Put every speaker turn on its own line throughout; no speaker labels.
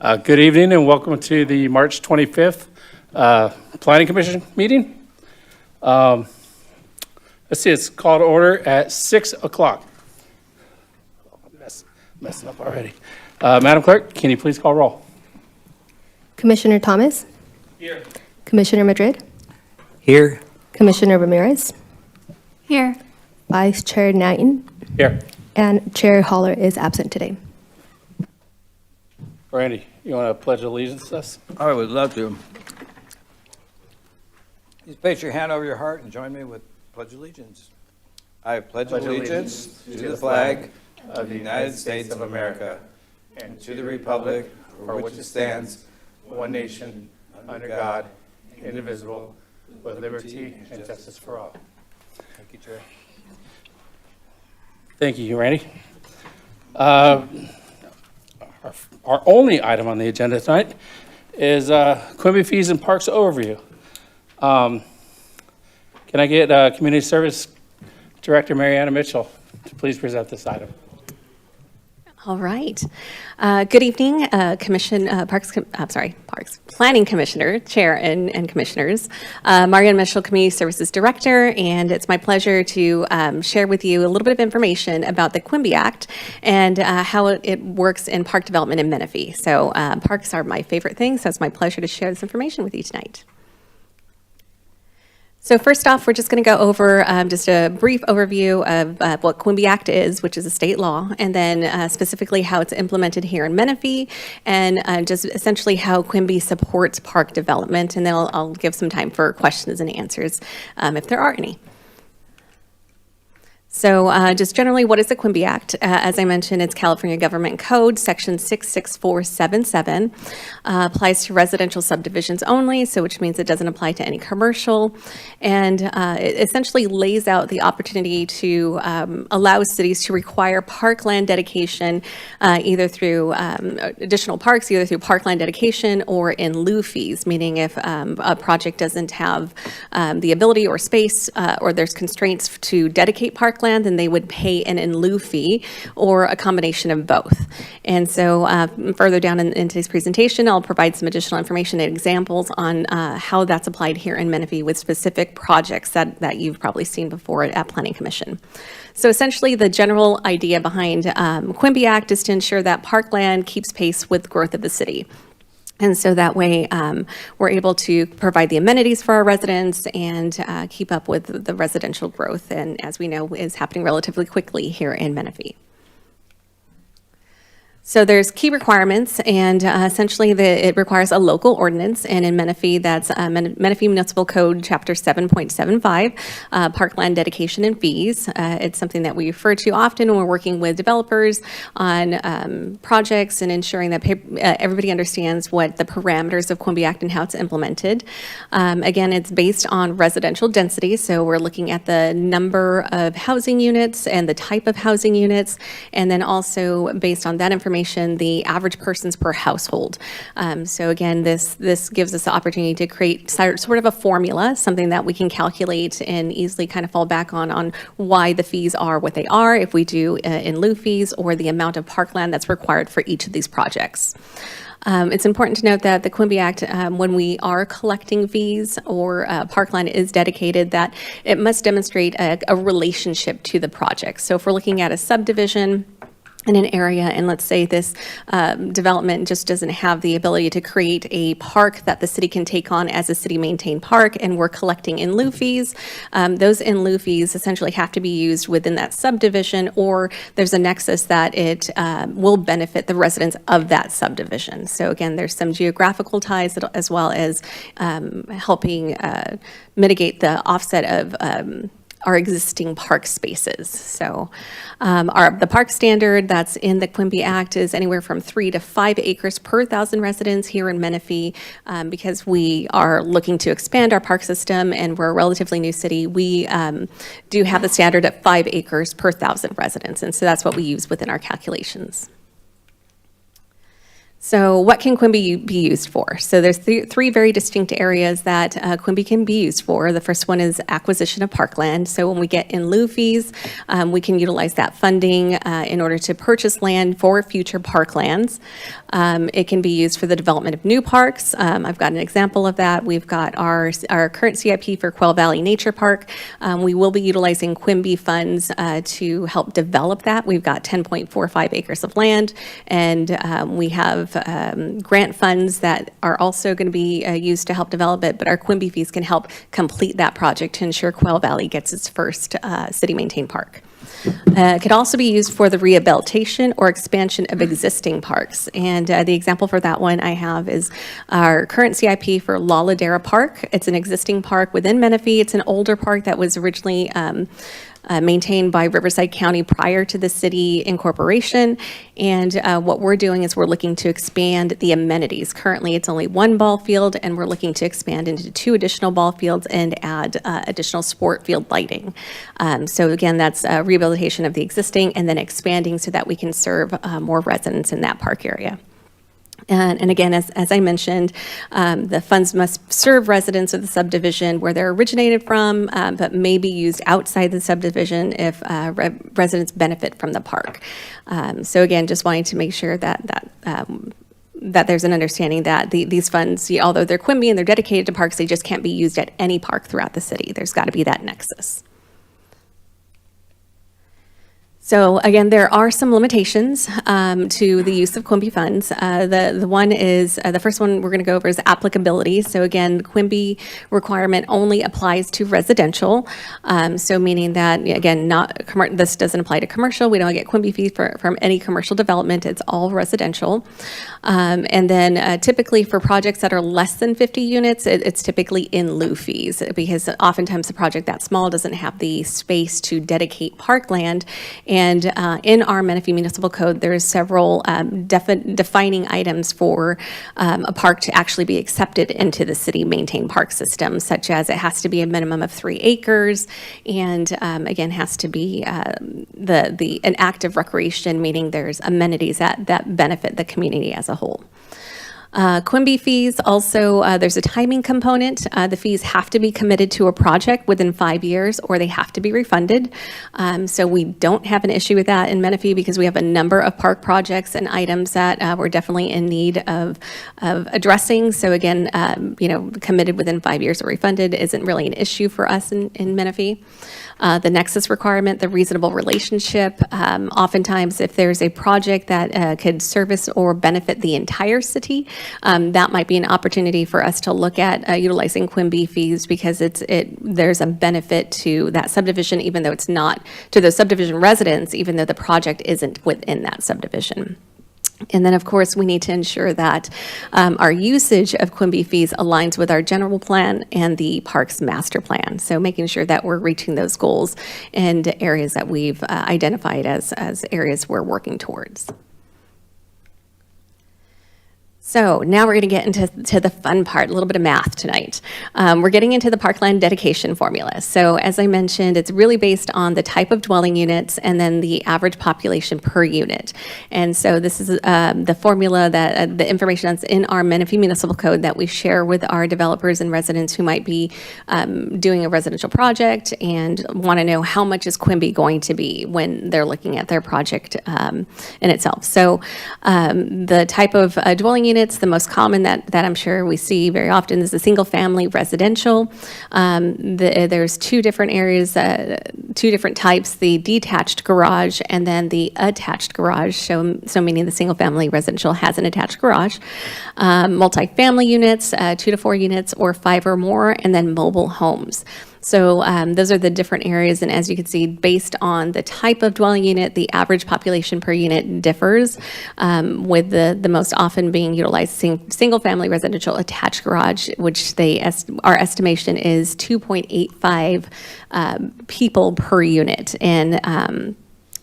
Good evening and welcome to the March 25th Planning Commission meeting. Let's see, it's called to order at 6 o'clock. Messing up already. Madam Clerk, can you please call roll?
Commissioner Thomas?
Here.
Commissioner Madrid?
Here.
Commissioner Ramirez?
Here.
Vice Chair Knighton?
Here.
And Chair Holler is absent today.
Randy, you want to pledge allegiance to us?
I would love to. Just place your hand over your heart and join me with Pledge Allegiance. I pledge allegiance to the flag of the United States of America and to the republic for which it stands,
one nation, under God, indivisible, with liberty and justice for all.
Thank you, Chair.
Thank you, Randy. Our only item on the agenda tonight is Quimby Fees and Parks Overview. Can I get Community Service Director Mariana Mitchell to please present this item?
All right. Good evening, Parks Planning Commissioner, Chair and Commissioners. Marianne Mitchell, Community Services Director, and it's my pleasure to share with you a little bit of information about the Quimby Act and how it works in park development in Menifee. So parks are my favorite thing, so it's my pleasure to share this information with you tonight. So first off, we're just going to go over just a brief overview of what Quimby Act is, which is a state law, and then specifically how it's implemented here in Menifee, and just essentially how Quimby supports park development, and then I'll give some time for questions and answers if there are any. So just generally, what is the Quimby Act? As I mentioned, it's California Government Code, Section 66477. Applies to residential subdivisions only, so which means it doesn't apply to any commercial. And it essentially lays out the opportunity to allow cities to require parkland dedication either through additional parks, either through parkland dedication or in lieu fees, meaning if a project doesn't have the ability or space or there's constraints to dedicate parkland, then they would pay an in lieu fee or a combination of both. And so further down in today's presentation, I'll provide some additional information and examples on how that's applied here in Menifee with specific projects that you've probably seen before at Planning Commission. So essentially, the general idea behind Quimby Act is to ensure that parkland keeps pace with growth of the city. And so that way, we're able to provide the amenities for our residents and keep up with the residential growth, and as we know, is happening relatively quickly here in Menifee. So there's key requirements, and essentially it requires a local ordinance, and in Menifee, that's Menifee Municipal Code Chapter 7.75, Parkland Dedication and Fees. It's something that we refer to often when we're working with developers on projects and ensuring that everybody understands what the parameters of Quimby Act and how it's implemented. Again, it's based on residential density, so we're looking at the number of housing units and the type of housing units, and then also based on that information, the average persons per household. So again, this gives us the opportunity to create sort of a formula, something that we can calculate and easily kind of fall back on why the fees are what they are, if we do in lieu fees, or the amount of parkland that's required for each of these projects. It's important to note that the Quimby Act, when we are collecting fees or parkland is dedicated, that it must demonstrate a relationship to the project. So if we're looking at a subdivision in an area, and let's say this development just doesn't have the ability to create a park that the city can take on as a city-maintained park, and we're collecting in lieu fees, those in lieu fees essentially have to be used within that subdivision, or there's a nexus that it will benefit the residents of that subdivision. So again, there's some geographical ties as well as helping mitigate the offset of our existing park spaces. So the park standard that's in the Quimby Act is anywhere from 3 to 5 acres per 1,000 residents here in Menifee. Because we are looking to expand our park system and we're a relatively new city, we do have the standard at 5 acres per 1,000 residents. And so that's what we use within our calculations. So what can Quimby be used for? So there's three very distinct areas that Quimby can be used for. The first one is acquisition of parkland. So when we get in lieu fees, we can utilize that funding in order to purchase land for future parklands. It can be used for the development of new parks. I've got an example of that. We've got our current CIP for Quail Valley Nature Park. We will be utilizing Quimby funds to help develop that. We've got 10.45 acres of land, and we have grant funds that are also going to be used to help develop it, but our Quimby fees can help complete that project to ensure Quail Valley gets its first city-maintained park. It could also be used for the rehabilitation or expansion of existing parks. And the example for that one I have is our current CIP for La Ladera Park. It's an existing park within Menifee. It's an older park that was originally maintained by Riverside County prior to the city incorporation. And what we're doing is we're looking to expand the amenities. Currently, it's only one ball field, and we're looking to expand into 2 additional ball fields and add additional sport field lighting. So again, that's rehabilitation of the existing and then expanding so that we can serve more residents in that park area. And again, as I mentioned, the funds must serve residents of the subdivision where they're originated from, but may be used outside the subdivision if residents benefit from the park. So again, just wanting to make sure that there's an understanding that these funds, although they're Quimby and they're dedicated to parks, they just can't be used at any park throughout the city. There's got to be that nexus. So again, there are some limitations to the use of Quimby funds. The one is, the first one we're going to go over is applicability. So again, Quimby requirement only applies to residential. So meaning that, again, this doesn't apply to commercial. We don't get Quimby fees from any commercial development. It's all residential. And then typically for projects that are less than 50 units, it's typically in lieu fees because oftentimes a project that small doesn't have the space to dedicate parkland. And in our Menifee Municipal Code, there's several defining items for a park to actually be accepted into the city-maintained park system, such as it has to be a minimum of 3 acres, and again, has to be an active recreation, meaning there's amenities that benefit the community as a whole. Quimby fees also, there's a timing component. The fees have to be committed to a project within 5 years or they have to be refunded. So we don't have an issue with that in Menifee because we have a number of park projects and items that we're definitely in need of addressing. So again, committed within 5 years or refunded isn't really an issue for us in Menifee. The nexus requirement, the reasonable relationship. Oftentimes, if there's a project that could service or benefit the entire city, that might be an opportunity for us to look at utilizing Quimby fees because there's a benefit to that subdivision, even though it's not to the subdivision residents, even though the project isn't within that subdivision. And then, of course, we need to ensure that our usage of Quimby fees aligns with our general plan and the park's master plan. So making sure that we're reaching those goals and areas that we've identified as areas we're working towards. So now we're going to get into the fun part, a little bit of math tonight. We're getting into the parkland dedication formula. So as I mentioned, it's really based on the type of dwelling units and then the average population per unit. And so this is the formula that the information that's in our Menifee Municipal Code that we share with our developers and residents who might be doing a residential project and want to know how much is Quimby going to be when they're looking at their project in itself. So the type of dwelling unit, the most common that I'm sure we see very often is the single-family residential. There's 2 different areas, 2 different types, the detached garage and then the attached garage, so meaning the single-family residential has an attached garage. Multi-family units, 2 to 4 units or 5 or more, and then mobile homes. So those are the different areas, and as you can see, based on the type of dwelling unit, the average population per unit differs, with the most often being utilized single-family residential attached garage, which our estimation is 2.85 people per unit. And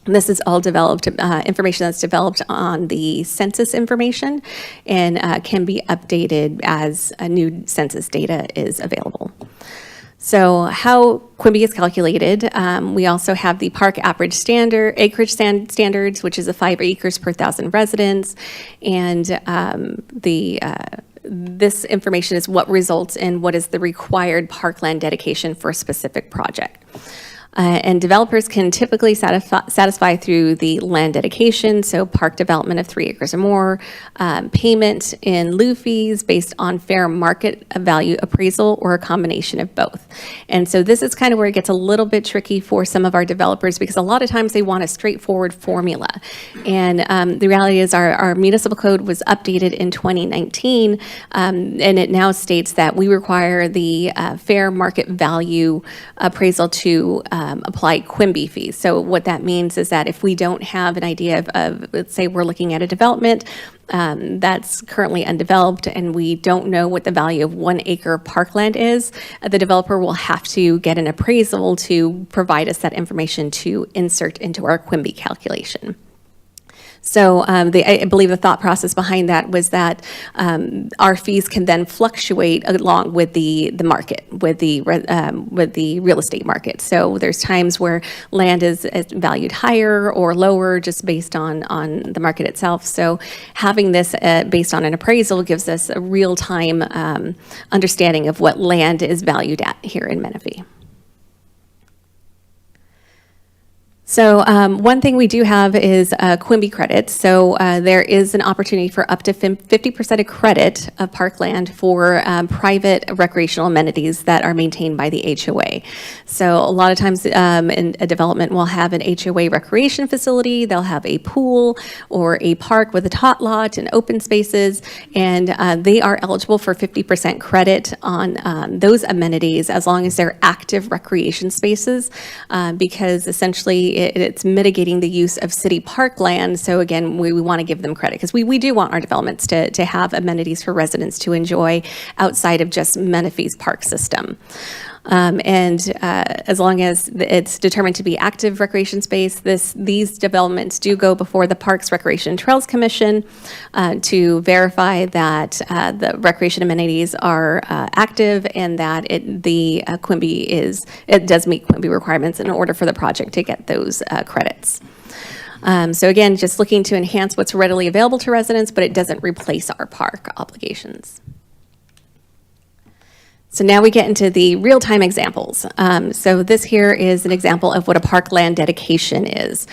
this is all developed, information that's developed on the census information and can be updated as a new census data is available. So how Quimby is calculated, we also have the park average acreage standards, which is 5 acres per 1,000 residents. And this information is what results in what is the required parkland dedication for a specific project. And developers can typically satisfy through the land dedication, so park development of 3 acres or more, payment in lieu fees based on fair market value appraisal, or a combination of both. And so this is kind of where it gets a little bit tricky for some of our developers, because a lot of times they want a straightforward formula. And the reality is our municipal code was updated in 2019, and it now states that we require the fair market value appraisal to apply Quimby fees. So what that means is that if we don't have an idea of let's say we're looking at a development that's currently undeveloped and we don't know what the value of 1 acre of parkland is, the developer will have to get an appraisal to provide us that information to insert into our Quimby calculation. So I believe the thought process behind that was that our fees can then fluctuate along with the market, with the real estate market. So there's times where land is valued higher or lower just based on the market itself. So having this based on an appraisal gives us a real-time understanding of what land is valued at here in Menifee. So one thing we do have is Quimby credits. So there is an opportunity for up to 50% of credit of parkland for private recreational amenities that are maintained by the HOA. So a lot of times in a development will have an HOA recreation facility, they'll have a pool or a park with a tot lot and open spaces, and they are eligible for 50% credit on those amenities as long as they're active recreation spaces, because essentially it's mitigating the use of city parkland. So again, we want to give them credit because we do want our developments to have amenities for residents to enjoy outside of just Menifee's park system. As long as it's determined to be active recreation space, these developments do go before the Parks, Recreation, and Trails Commission to verify that the recreation amenities are active and that it does meet Quimby requirements in order for the project to get those credits. So again, just looking to enhance what's readily available to residents, but it doesn't replace our park obligations. So now we get into the real-time examples. So this here is an example of what a parkland dedication is.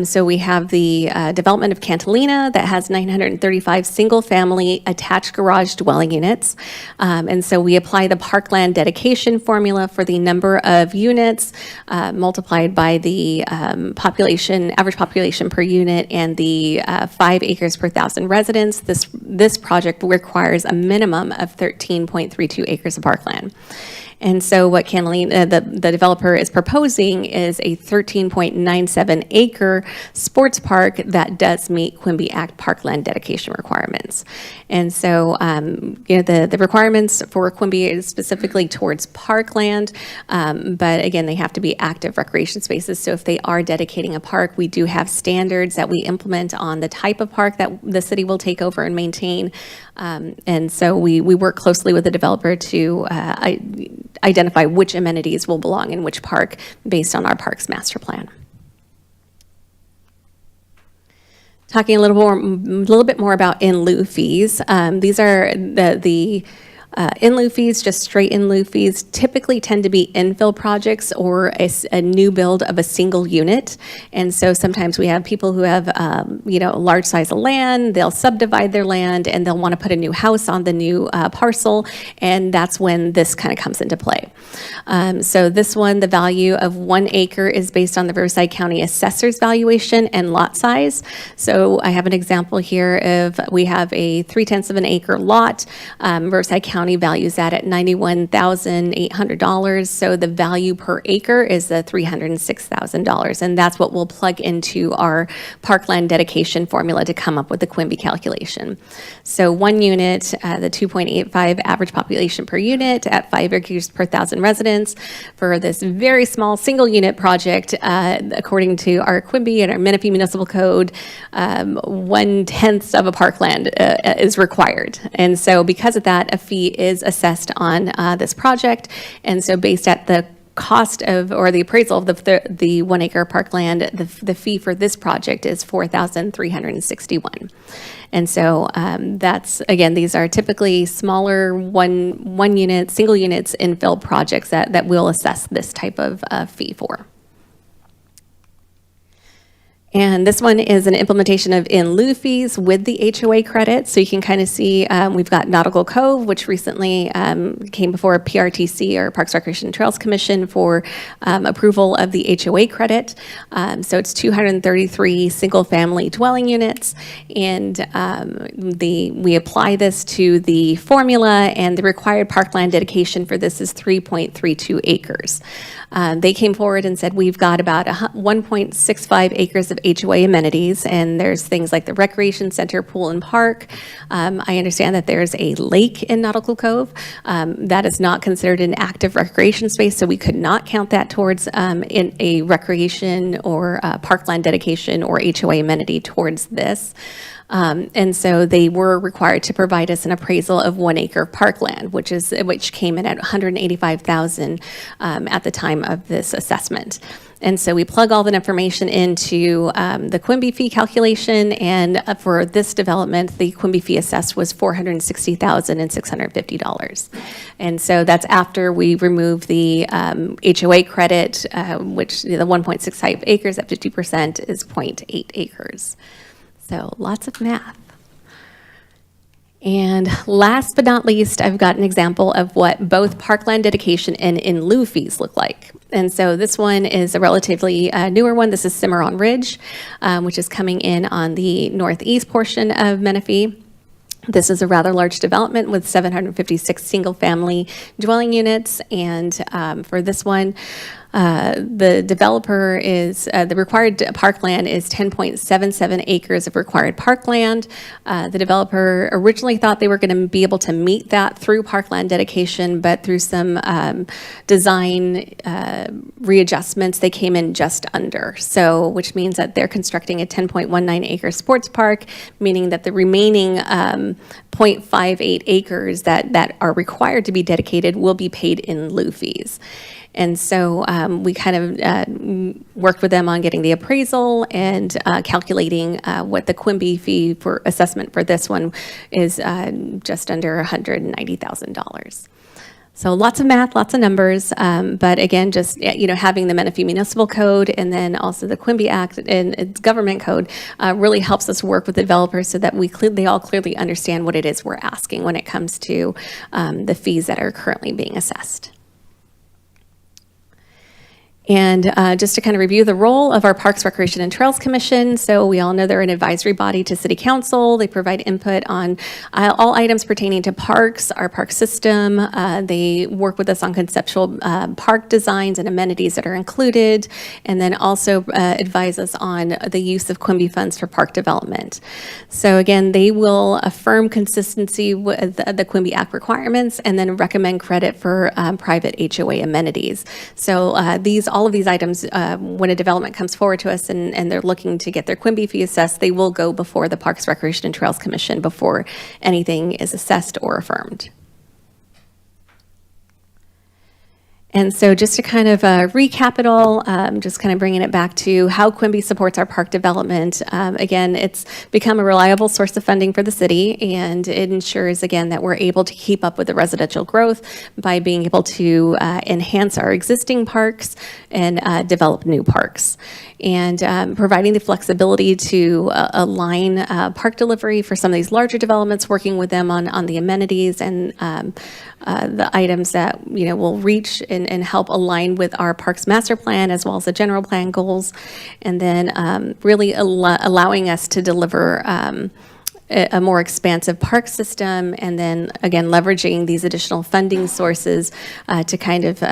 So we have the development of Cantalina that has 935 single-family attached garage dwelling units. And so we apply the parkland dedication formula for the number of units multiplied by the average population per unit, and the 5 acres per 1,000 residents. This project requires a minimum of 13.32 acres of parkland. And so what Cantalina, the developer, is proposing is a 13.97 acre sports park that does meet Quimby Act parkland dedication requirements. And so the requirements for Quimby is specifically towards parkland, but again, they have to be active recreation spaces. So if they are dedicating a park, we do have standards that we implement on the type of park that the city will take over and maintain. And so we work closely with the developer to identify which amenities will belong in which park based on our parks master plan. Talking a little bit more about in lieu fees. These are the in lieu fees, just straight in lieu fees, typically tend to be infill projects or a new build of a single unit. And so sometimes we have people who have, a large size of land, they'll subdivide their land and they'll want to put a new house on the new parcel. And that's when this kind of comes into play. So this one, the value of 1 acre is based on the Riverside County Assessor's valuation and lot size. So I have an example here of, we have a 0.3 of an acre lot. Riverside County values that at $91,800. So the value per acre is the $306,000. And that's what we'll plug into our parkland dedication formula to come up with the Quimby calculation. So 1 unit, the 2.85 average population per unit at 5 acres per 1,000 residents for this very small single unit project, according to our Quimby and our Menifee Municipal Code, 1/10 of a parkland is required. And so because of that, a fee is assessed on this project. And so based at the cost of, or the appraisal of the 1 acre parkland, the fee for this project is $4,361. And so that's, again, these are typically smaller one unit, single units infill projects that will assess this type of fee for. And this one is an implementation of in lieu fees with the HOA credit. So you can kind of see we've got Nautical Cove, which recently came before PRTC, or Parks, Recreation, and Trails Commission, for approval of the HOA credit. So it's 233 single-family dwelling units, and we apply this to the formula, and the required parkland dedication for this is 3.32 acres. They came forward and said we've got about 1.65 acres of HOA amenities, and there's things like the recreation center, pool, and park. I understand that there's a lake in Nautical Cove. That is not considered an active recreation space, so we could not count that towards in a recreation or parkland dedication or HOA amenity towards this. And so they were required to provide us an appraisal of 1 acre of parkland, which came in at $185,000 at the time of this assessment. And so we plug all that information into the Quimby fee calculation, and for this development, the Quimby fee assessed was $460,650. And so that's after we remove the HOA credit, which the 1.65 acres at 50% is 0.8 acres. So lots of math. And last but not least, I've got an example of what both parkland dedication and in lieu fees look like. And so this one is a relatively newer one. This is Cimarron Ridge, which is coming in on the northeast portion of Menifee. This is a rather large development with 756 single-family dwelling units, and for this one, the developer is, the required parkland is 10.77 acres of required parkland. The developer originally thought they were going to be able to meet that through parkland dedication, but through some design readjustments, they came in just under. So, which means that they're constructing a 10.19 acre sports park, meaning that the remaining 0.58 acres that are required to be dedicated will be paid in lieu fees. And so we kind of worked with them on getting the appraisal and calculating what the Quimby fee for assessment for this one is, just under $190,000. So lots of math, lots of numbers, but again, just having the Menifee Municipal Code and then also the Quimby Act and its government code really helps us work with the developers so that they all clearly understand what it is we're asking when it comes to the fees that are currently being assessed. And just to kind of review the role of our Parks, Recreation, and Trails Commission, so we all know they're an advisory body to City Council. They provide input on all items pertaining to parks, our park system. They work with us on conceptual park designs and amenities that are included, and then also advise us on the use of Quimby funds for park development. So again, they will affirm consistency with the Quimby Act requirements and then recommend credit for private HOA amenities. So all of these items, when a development comes forward to us and they're looking to get their Quimby fee assessed, they will go before the Parks, Recreation, and Trails Commission before anything is assessed or affirmed. And so just to kind of recap it all, just kind of bringing it back to how Quimby supports our park development. Again, it's become a reliable source of funding for the city, and it ensures, again, that we're able to keep up with the residential growth by being able to enhance our existing parks and develop new parks. And providing the flexibility to align park delivery for some of these larger developments, working with them on the amenities and the items that will reach and help align with our parks master plan as well as the general plan goals, and then really allowing us to deliver a more expansive park system, and then again leveraging these additional funding sources to kind of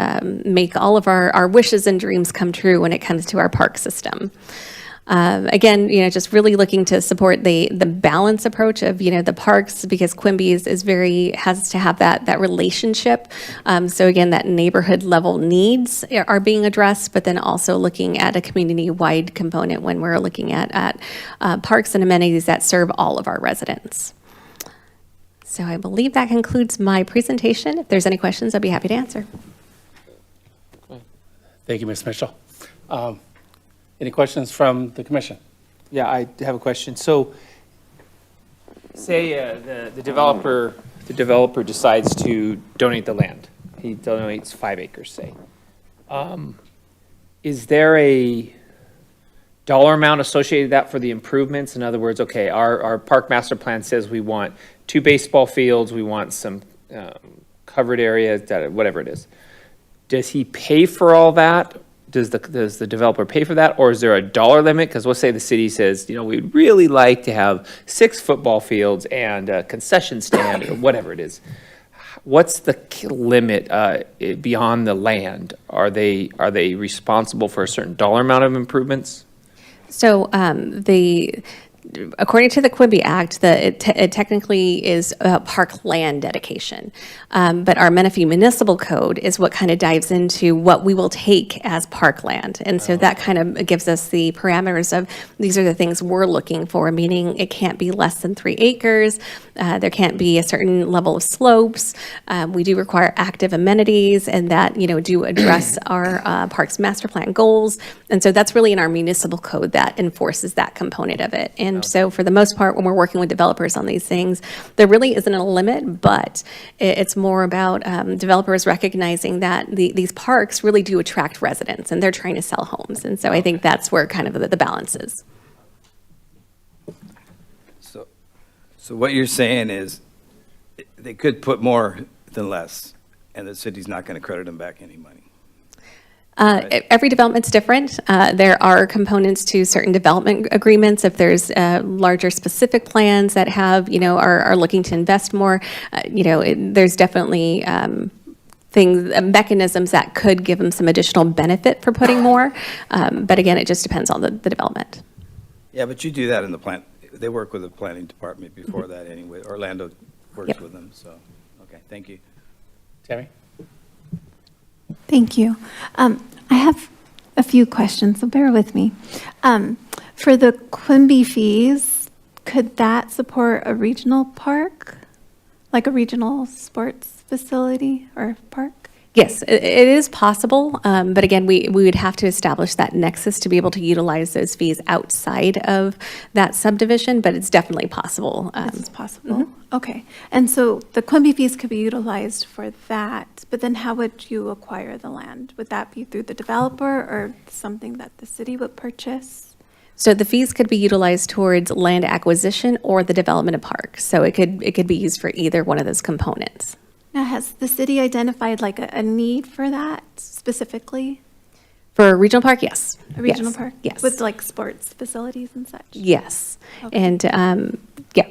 make all of our wishes and dreams come true when it comes to our park system. Again, just really looking to support the balance approach of, the parks, because Quimby has to have that relationship. So again, that neighborhood level needs are being addressed, but then also looking at a community-wide component when we're looking at parks and amenities that serve all of our residents. So I believe that concludes my presentation. If there's any questions, I'd be happy to answer.
Thank you, Ms. Mitchell. Any questions from the commission?
Yeah, I have a question. So, say the developer decides to donate the land. He donates 5 acres, say. Is there a dollar amount associated with that for the improvements? In other words, okay, our park master plan says we want 2 baseball fields, we want some covered areas, whatever it is. Does he pay for all that? Does the developer pay for that, or is there a dollar limit? Because let's say the city says, we'd really like to have 6 football fields and a concession stand or whatever it is. What's the limit beyond the land? Are they responsible for a certain dollar amount of improvements?
So according to the Quimby Act, it technically is about park land dedication. But our Menifee Municipal Code is what kind of dives into what we will take as park land. And so that kind of gives us the parameters of these are the things we're looking for, meaning it can't be less than 3 acres. There can't be a certain level of slopes. We do require active amenities and that, do address our parks master plan goals. And so that's really in our municipal code that enforces that component of it. And so for the most part, when we're working with developers on these things, there really isn't a limit, but it's more about developers recognizing that these parks really do attract residents and they're trying to sell homes. And so I think that's where kind of the balance is.
So what you're saying is they could put more than less, and the city's not going to credit them back any money.
Every development's different. There are components to certain development agreements. If there's larger specific plans that have, are looking to invest more, there's definitely mechanisms that could give them some additional benefit for putting more. But again, it just depends on the development.
Yeah, but you do that in the plant. They work with the planning department before that anyway. Orlando works with them, so, okay, thank you.
Tammy?
Thank you. I have a few questions, so bear with me. For the Quimby fees, could that support a regional park? Like a regional sports facility or park?
Yes, it is possible, but again, we would have to establish that nexus to be able to utilize those fees outside of that subdivision, but it's definitely possible.
This is possible. Okay. And so the Quimby fees could be utilized for that, but then how would you acquire the land? Would that be through the developer or something that the city would purchase?
So the fees could be utilized towards land acquisition or the development of parks. So it could be used for either one of those components.
Now, has the city identified like a need for that specifically?
For a regional park, yes.
A regional
Yes.
park?
Yes.
With like sports facilities and such?
Yes.
Okay.
And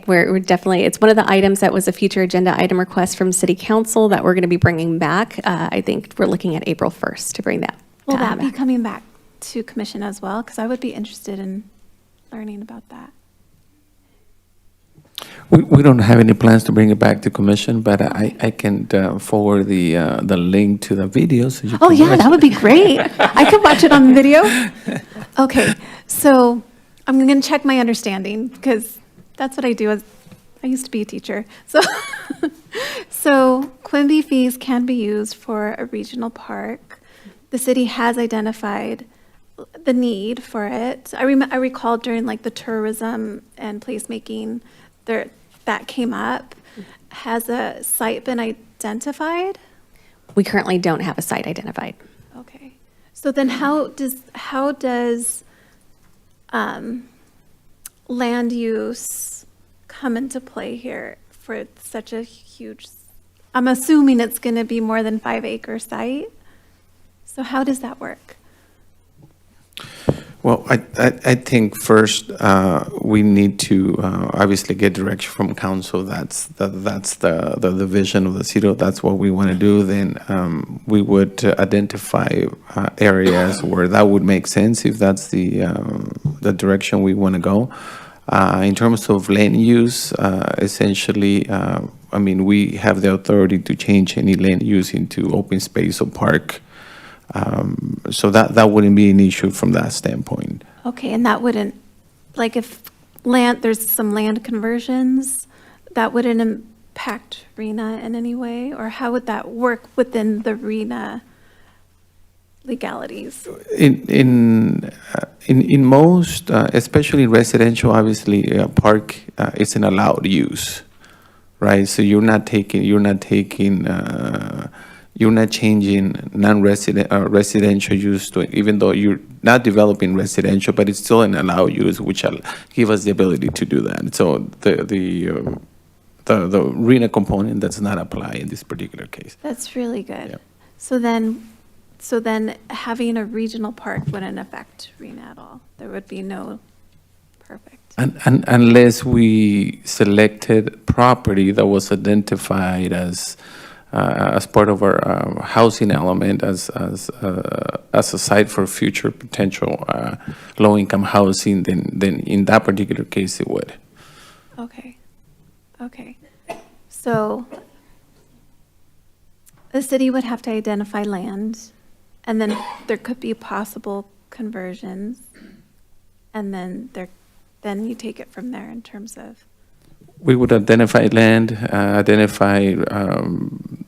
we're definitely, it's one of the items that was a future agenda item request from City Council that we're going to be bringing back. I think we're looking at April 1st to bring that.
Will that
back.
be coming back to commission as well? Because I would be interested in learning about that.
We don't have any plans to bring it back to commission, but I can forward the link to the video so you
Oh,
can
yeah,
watch
that
it.
would be great. I could watch it on video. Okay, so I'm going to check my understanding because that's what I do. I used to be a teacher. So Quimby fees can be used for a regional park. The city has identified the need for it. I recall during like the tourism and placemaking that came up. Has a site been identified?
We currently don't have a site identified.
Okay. So then how does land use come into play here for such a huge, I'm assuming it's going to be more than 5-acre site. So how does that work?
Well, I think first we need to obviously get direction from council. That's the vision of the city. That's what we want to do. Then we would identify areas where that would make sense if that's the direction we want to go. In terms of land use, essentially, I mean, we have the authority to change any land use into open space or park. So that wouldn't be an issue from that standpoint.
Okay, and that wouldn't, like if there's some land conversions, that wouldn't impact RENA in any way? Or how would that work within the RENA legalities?
In most, especially residential, obviously, park is an allowed use, right? So you're not changing non-resident, residential use to, even though you're not developing residential, but it's still an allowed use, which give us the ability to do that. So the RENA component does not apply in this particular case.
That's really good.
Yep.
So then having a regional park wouldn't affect RENA at all? There would be no, perfect.
And unless we selected property that was identified as part of our housing element, as a site for future potential low-income housing, then in that particular case it would.
Okay, okay. So the city would have to identify land, and then there could be possible conversions, and then you take it from there in terms of,
We would identify land, identify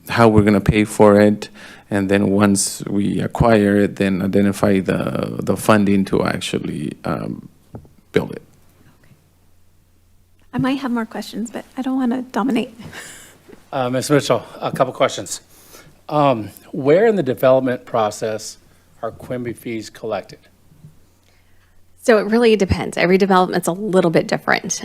how we're going to pay for it, and then once we acquire it, then identify the funding to actually build it.
I might have more questions, but I don't want to dominate.
Ms. Mitchell, a couple questions. Where in the development process are Quimby fees collected?
So it really depends. Every development's a little bit different.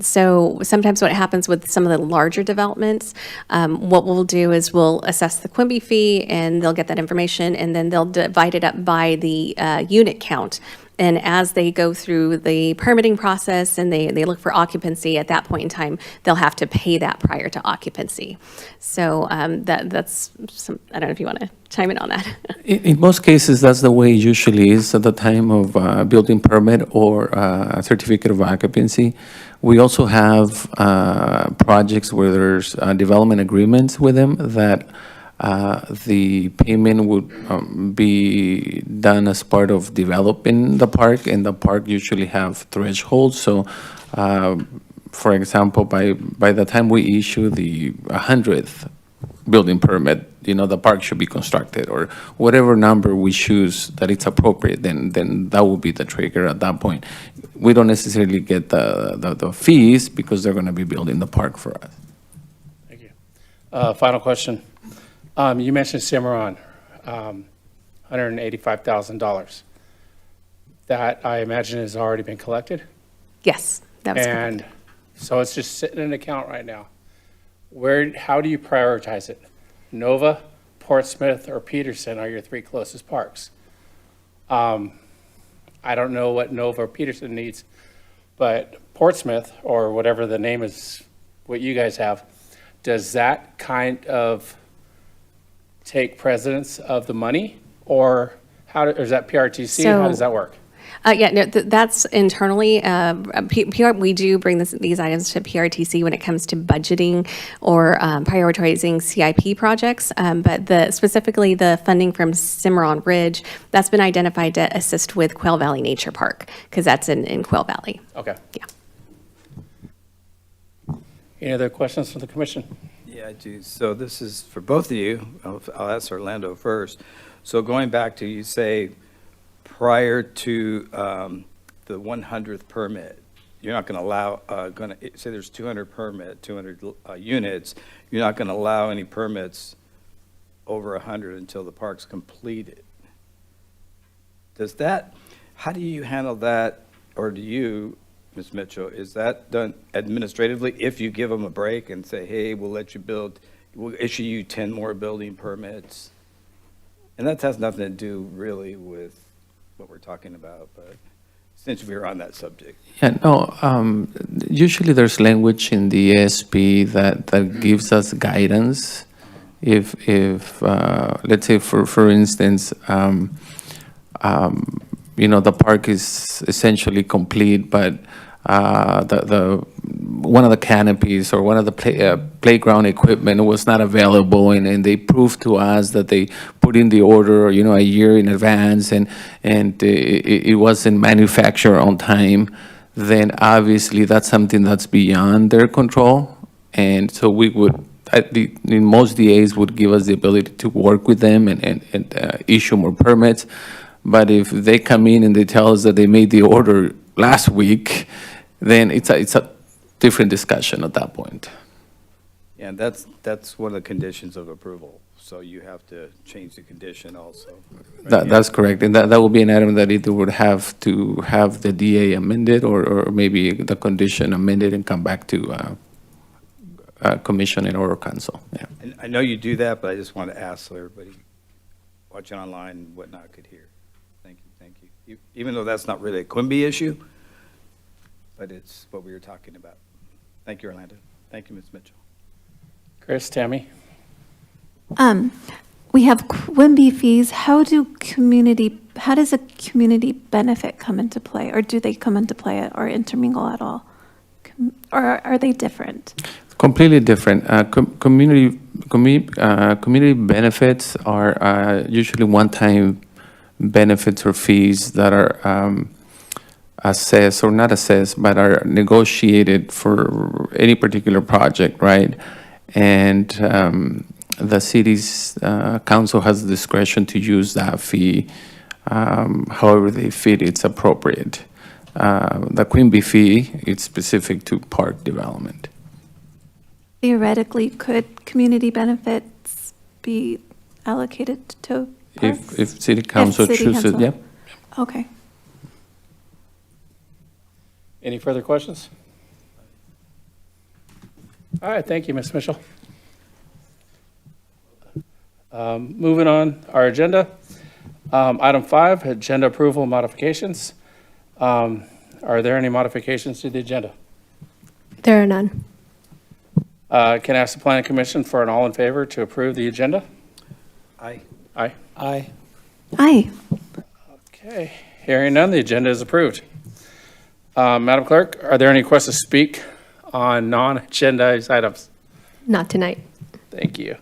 So sometimes what happens with some of the larger developments, what we'll do is we'll assess the Quimby fee, and they'll get that information, and then they'll divide it up by the unit count. And as they go through the permitting process and they look for occupancy, at that point in time, they'll have to pay that prior to occupancy. So that's some, I don't know if you want to chime in on that.
In most cases, that's the way it usually is at the time of building permit or a certificate of occupancy. We also have projects where there's development agreements with them that the payment would be done as part of developing the park, and the park usually have thresholds. So, for example, by the time we issue the 100th building permit, the park should be constructed, or whatever number we choose that it's appropriate, then that will be the trigger at that point. We don't necessarily get the fees because they're going to be building the park for us.
Thank you. Final question. You mentioned Cimarron, $185,000. That, I imagine, has already been collected?
Yes, that was correct.
And so it's just sitting in an account right now. How do you prioritize it? Nova, Portsmouth, or Peterson are your three closest parks. I don't know what Nova or Peterson needs, but Portsmouth, or whatever the name is, what you guys have, does that kind of take precedence of the money, or or is that PRTC? How does that work?
Yeah, no, that's internally. We do bring these items to PRTC when it comes to budgeting or prioritizing CIP projects. But specifically the funding from Cimarron Ridge, that's been identified to assist with Quail Valley Nature Park, because that's in Quail Valley.
Okay.
Yeah.
Any other questions from the commission?
Yeah, I do. So this is for both of you. I'll ask Orlando first. So going back to, you say, prior to the 100th permit, you're not going to allow, say there's 200 units, you're not going to allow any permits over 100 until the park's completed. How do you handle that, or do you, Ms. Mitchell, is that done administratively if you give them a break and say, hey, we'll let you build, we'll issue you 10 more building permits? And that has nothing to do really with what we're talking about, but since we're on that subject.
Yeah, no, usually there's language in the ASP that gives us guidance. If let's say for instance, the park is essentially complete, but one of the canopies or one of the playground equipment was not available, and they proved to us that they put in the order, a year in advance, and it wasn't manufactured on time, then obviously that's something that's beyond their control. And so we would, most DAs would give us the ability to work with them and issue more permits. But if they come in and they tell us that they made the order last week, then it's a different discussion at that point.
Yeah, and that's one of the conditions of approval, so you have to change the condition also.
That's correct, and that will be an item that either would have to have the DA amended or maybe the condition amended and come back to commission and or council, yeah.
And I know you do that, but I just want to ask so everybody watching online and whatnot could hear. Thank you. Even though that's not really a Quimby issue, but it's what we were talking about. Thank you, Orlando. Thank you, Ms. Mitchell.
Chris, Tammy?
We have Quimby fees. How does a community benefit come into play? Or do they come into play or intermingle at all? Or are they different?
Completely different. Community benefits are usually one-time benefits or fees that are assessed or not assessed, but are negotiated for any particular project, right? And the city's council has the discretion to use that fee however they feel it's appropriate. The Quimby fee, it's specific to park development.
Theoretically, could community benefits be allocated to parks?
If city council
city
chooses,
council.
yep.
Okay.
Any further questions? All right, thank you, Ms. Mitchell. Moving on, our agenda. Item 5, agenda approval modifications. Are there any modifications to the agenda?
There are none.
Can I ask the planning commission for an all in favor to approve the agenda?
Aye.
Aye.
Aye.
Aye.
Okay, hearing none, the agenda is approved. Madam Clerk, are there any requests to speak on non-agenda items?
Not tonight.
Thank you.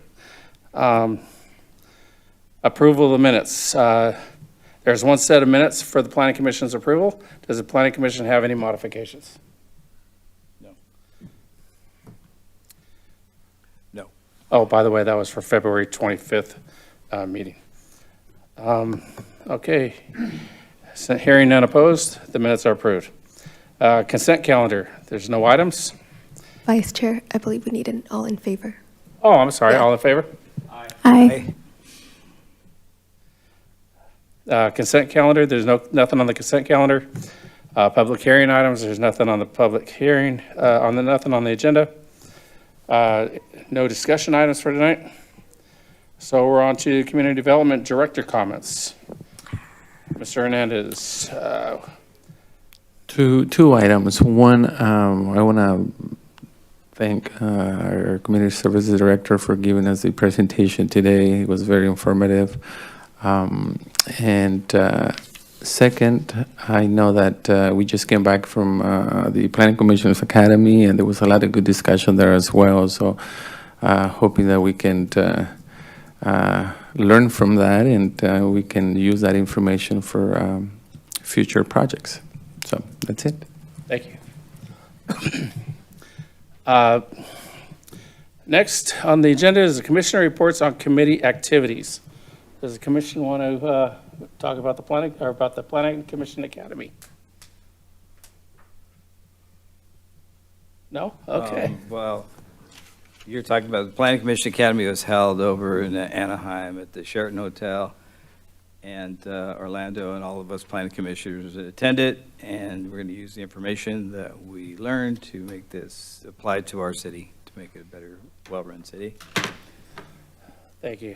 Approval of the minutes. There's one set of minutes for the planning commission's approval. Does the planning commission have any modifications?
No.
Oh, by the way, that was for February 25th meeting. Okay. So hearing none opposed, the minutes are approved. Consent calendar, there's no items.
Vice Chair, I believe we need an all in favor.
Oh, I'm sorry,
Yeah.
all in favor?
Aye.
Consent calendar, there's nothing on the consent calendar. Public hearing items, there's nothing on the public hearing, nothing on the agenda. No discussion items for tonight. So we're on to Community Development Director comments. Mr. Hernandez.
Two items. One, I want to thank our Community Services Director for giving us the presentation today. It was very informative. And second, I know that we just came back from the Planning Commissioners Academy, and there was a lot of good discussion there as well. So hoping that we can learn from that and we can use that information for future projects. So that's it.
Thank you. Next on the agenda is the Commissioner reports on committee activities. Does the commission want to talk about the Planning Commission Academy? No? Okay.
Well, you're talking about the Planning Commission Academy was held over in Anaheim at the Sheraton Hotel. And Orlando and all of us planning commissioners attended, and we're going to use the information that we learned to make this apply to our city, to make it a better, well-run city.
Thank you.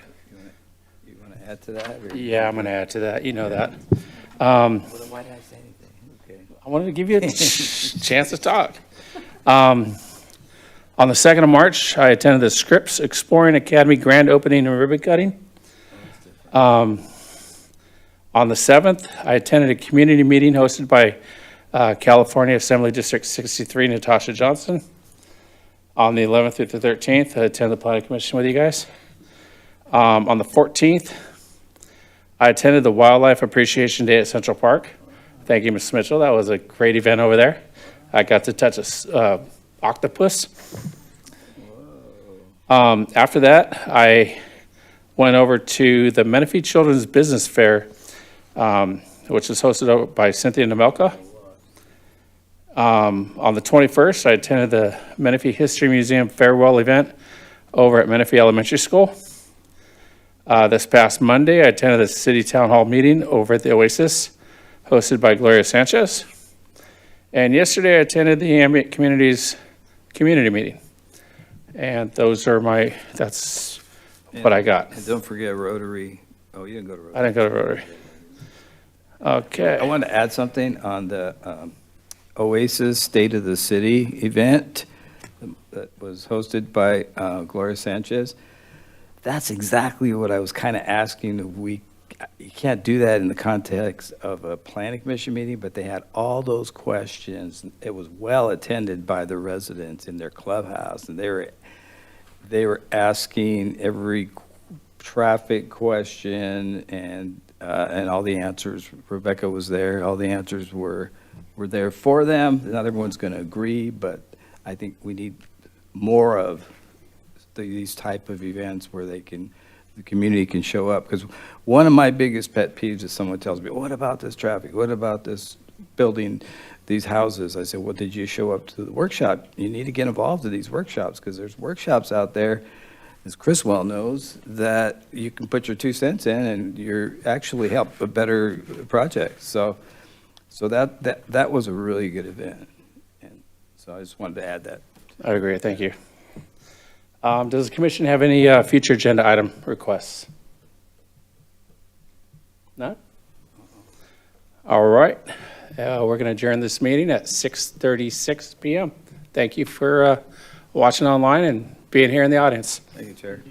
You want to add to that? Or?
Yeah, I'm going to add to that. You know that.
Well, then why did I say anything? Okay.
I wanted to give you a chance to talk. On the 2nd of March, I attended the Scripps Exploring Academy grand opening and ribbon cutting. On the 7th, I attended a community meeting hosted by California Assembly District 63, Natasha Johnson. On the 11th through the 13th, I attended the Planning Commission with you guys. On the 14th, I attended the Wildlife Appreciation Day at Central Park. Thank you, Ms. Mitchell. That was a great event over there. I got to touch a octopus. After that, I went over to the Menifee Children's Business Fair, which was hosted over by Cynthia Nemelka. On the 21st, I attended the Menifee History Museum farewell event over at Menifee Elementary School. This past Monday, I attended the City Town Hall meeting over at the Oasis, hosted by Gloria Sanchez. And yesterday, I attended the Ambient Communities Community Meeting. And that's what I got.
And don't forget Rotary. Oh, you didn't go to Rotary.
I didn't go to Rotary. Okay.
I wanted to add something on the Oasis State of the City event that was hosted by Gloria Sanchez. That's exactly what I was kind of asking. You can't do that in the context of a planning commission meeting, but they had all those questions. It was well attended by the residents in their clubhouse, and they were asking every traffic question and all the answers. Rebecca was there. All the answers were there for them. Not everyone's going to agree, but I think we need more of these type of events where the community can show up. Because one of my biggest pet peeves is someone tells me, what about this traffic? What about this building, these houses? I said, well, did you show up to the workshop? You need to get involved in these workshops, because there's workshops out there, as Chris well knows, that you can put your 2 cents in and you're actually help a better project. So that was a really good event. And so I just wanted to add that.
I agree. Thank you. Does the commission have any future agenda item requests? No? All right. We're going to adjourn this meeting at 6:36 p.m. Thank you for watching online and being here in the audience.
Thank you, Chair.